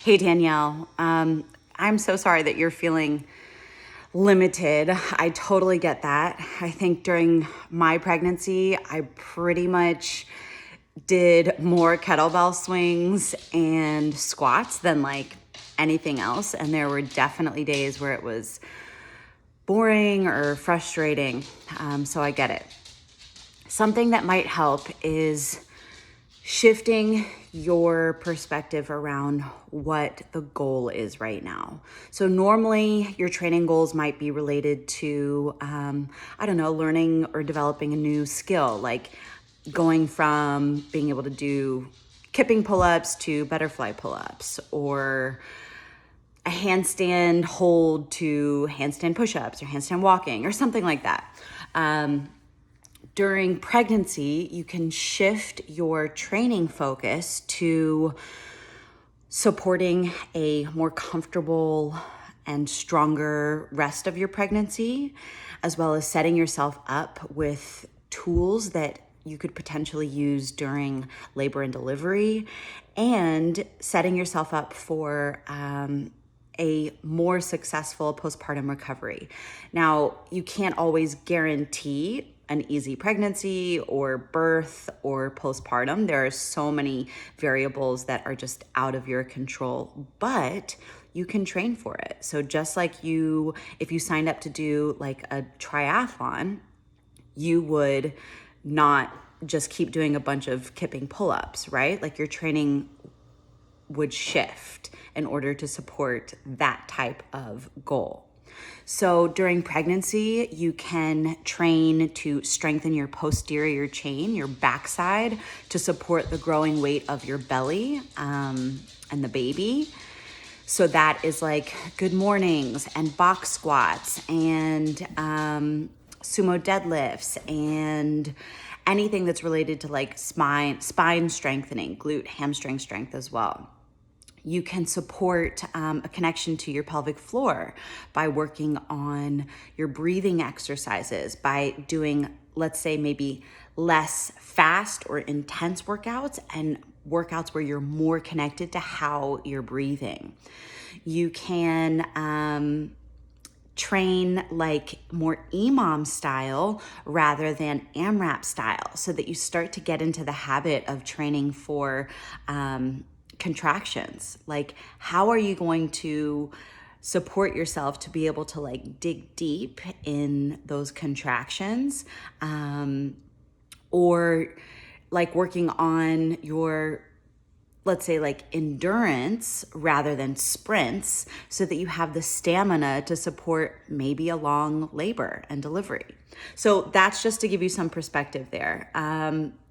Hey, Danielle. I'm so sorry that you're feeling limited. I totally get that. I think during my pregnancy, I pretty much did more kettlebell swings and squats than like anything else. And there were definitely days where it was boring or frustrating. So I get it. Something that might help is shifting your perspective around what the goal is right now. So normally your training goals might be related to, learning or developing a new skill, like going from being able to do kipping pull-ups to butterfly pull-ups, or a handstand hold to handstand push-ups or handstand walking or something like that. During pregnancy, you can shift your training focus to supporting a more comfortable and stronger rest of your pregnancy, as well as setting yourself up with tools that you could potentially use during labor and delivery, and setting yourself up for a more successful postpartum recovery. Now, you can't always guarantee an easy pregnancy or birth or postpartum. There are so many variables that are just out of your control, but you can train for it. So just like if you signed up to do like a triathlon, you would not just keep doing a bunch of kipping pull-ups, right? Like your training would shift in order to support that type of goal. So during pregnancy, you can train to strengthen your posterior chain, your backside, to support the growing weight of your belly and the baby. So that is like good mornings and box squats and sumo deadlifts and anything that's related to like spine strengthening, glute, hamstring strength as well. You can support a connection to your pelvic floor by working on your breathing exercises, by doing, let's say, maybe less fast or intense workouts and workouts where you're more connected to how you're breathing. You can train like more EMOM style rather than AMRAP style, so that you start to get into the habit of training for contractions. Like, how are you going to support yourself to be able to like dig deep in those contractions, or like working on your, let's say, like endurance rather than sprints, so that you have the stamina to support maybe a long labor and delivery. So that's just to give you some perspective there.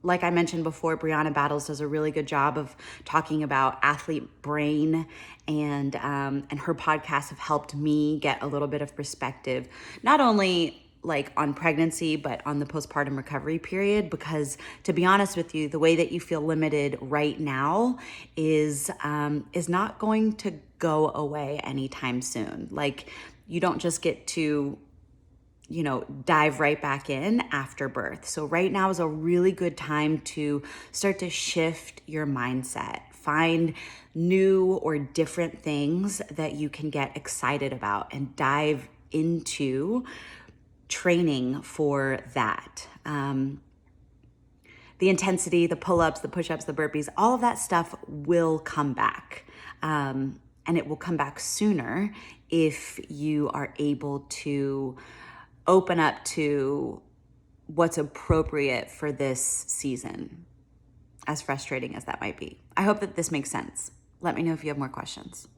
Like I mentioned before, Brianna Battles does a really good job of talking about athlete brain, and her podcasts have helped me get a little bit of perspective, not only like on pregnancy, but on the postpartum recovery period. Because to be honest with you, the way that you feel limited right now is not going to go away anytime soon. Like, you don't just get to, dive right back in after birth. So right now is a really good time to start to shift your mindset. Find new or different things that you can get excited about and dive into training for that. The intensity, the pull-ups, the push-ups, the burpees, all of that stuff will come back. And it will come back sooner if you are able to open up to what's appropriate for this season, as frustrating as that might be. I hope that this makes sense. Let me know if you have more questions.